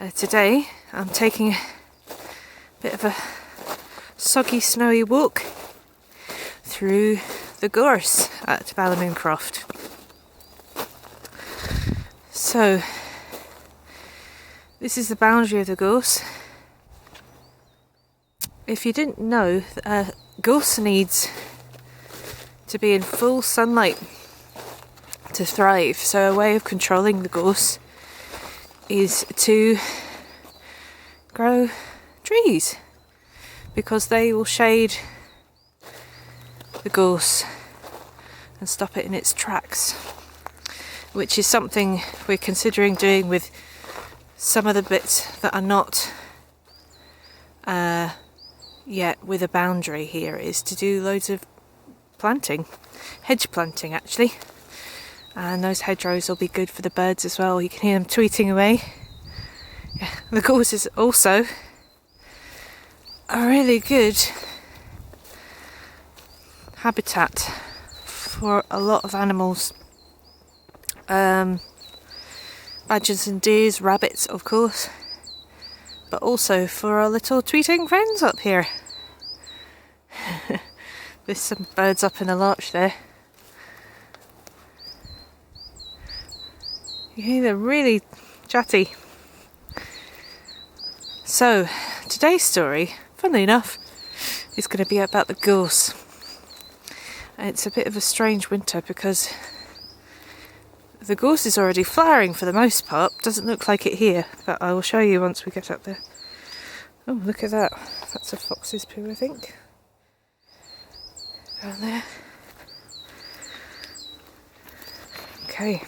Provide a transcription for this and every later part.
Today I'm taking a bit of a soggy, snowy walk through the gorse at Balnamoon Croft. So this is the boundary of the gorse. If you didn't know, gorse needs to be in full sunlight to thrive. So a way of controlling the gorse is to grow trees, because they will shade the gorse and stop it in its tracks, which is something we're considering doing with some of the bits that are not yet with a boundary here, is to do loads of planting, hedge planting actually, and those hedgerows will be good for the birds as well. You can hear them tweeting away. Yeah, the gorse is also a really good habitat for a lot of animals, badgers and deers, rabbits of course, but also for our little tweeting friends up here. There's some birds up in the larch there. You hear they're really chatty. So today's story, funnily enough, is going to be about the gorse. And it's a bit of a strange winter because the gorse is already flowering for the most part. Doesn't look like it here, but I will show you once we get up there. Oh, look at that. That's a fox's poo, I think. Down there. Okay.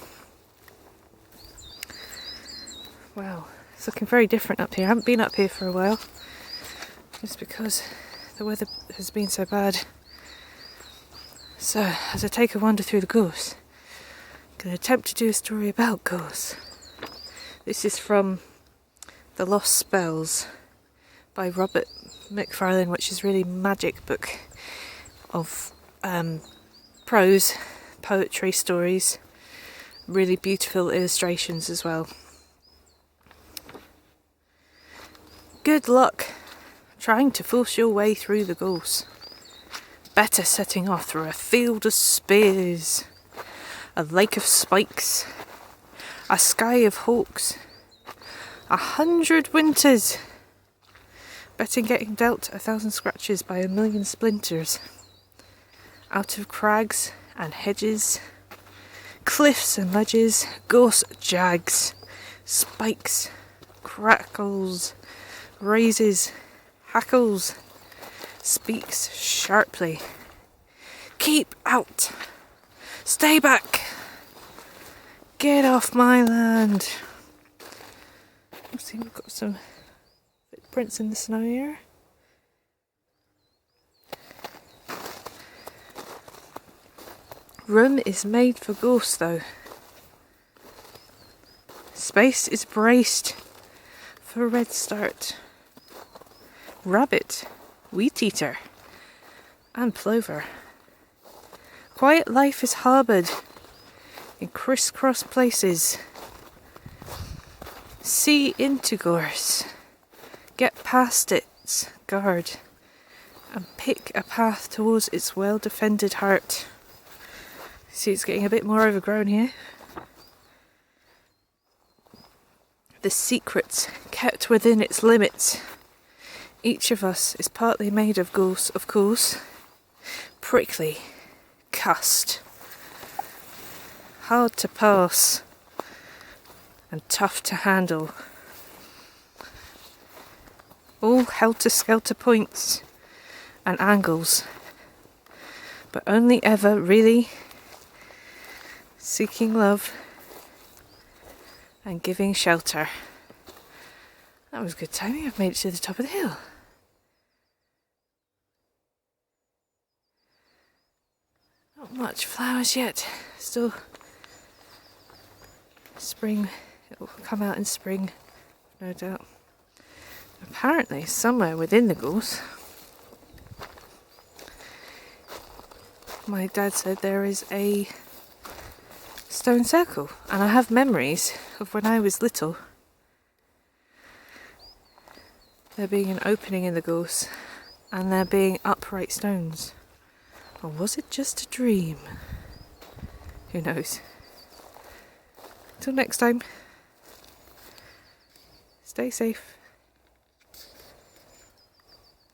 Wow, it's looking very different up here. I haven't been up here for a while, just because the weather has been so bad. So, as I take a wander through the gorse, I'm going to attempt to do a story about gorse. This is from The Lost Spells by Robert Macfarlane, which is really magic book of prose, poetry, stories, really beautiful illustrations as well. Good luck trying to force your way through the gorse. Better setting off through a field of spears, a lake of spikes, a sky of hawks, 100 winters. Better getting dealt 1,000 scratches by 1,000,000 splinters. Out of crags and hedges, cliffs and ledges, gorse jags, spikes, crackles, raises, hackles, speaks sharply. Keep out! Stay back! Get off my land! Let's see, we've got some footprints in the snow here. Room is made for gorse though. Space is braced for redstart, rabbit, wheat eater, and plover. Quiet life is harboured in crisscross places. See into gorse, get past its guard, and pick a path towards its well-defended heart. See, it's getting a bit more overgrown here. The secrets kept within its limits. Each of us is partly made of gorse, of course. Prickly, cussed, hard to pass, and tough to handle. All helter-skelter points and angles, but only ever really seeking love and giving shelter. That was good timing. I've made it to the top of the hill. Not much flowers yet. Still spring. It will come out in spring, no doubt. Apparently, somewhere within the gorse, my dad said there is a stone circle, and I have memories of when I was little there being an opening in the gorse and there being upright stones. Or was it just a dream? Who knows? Till next time, stay safe.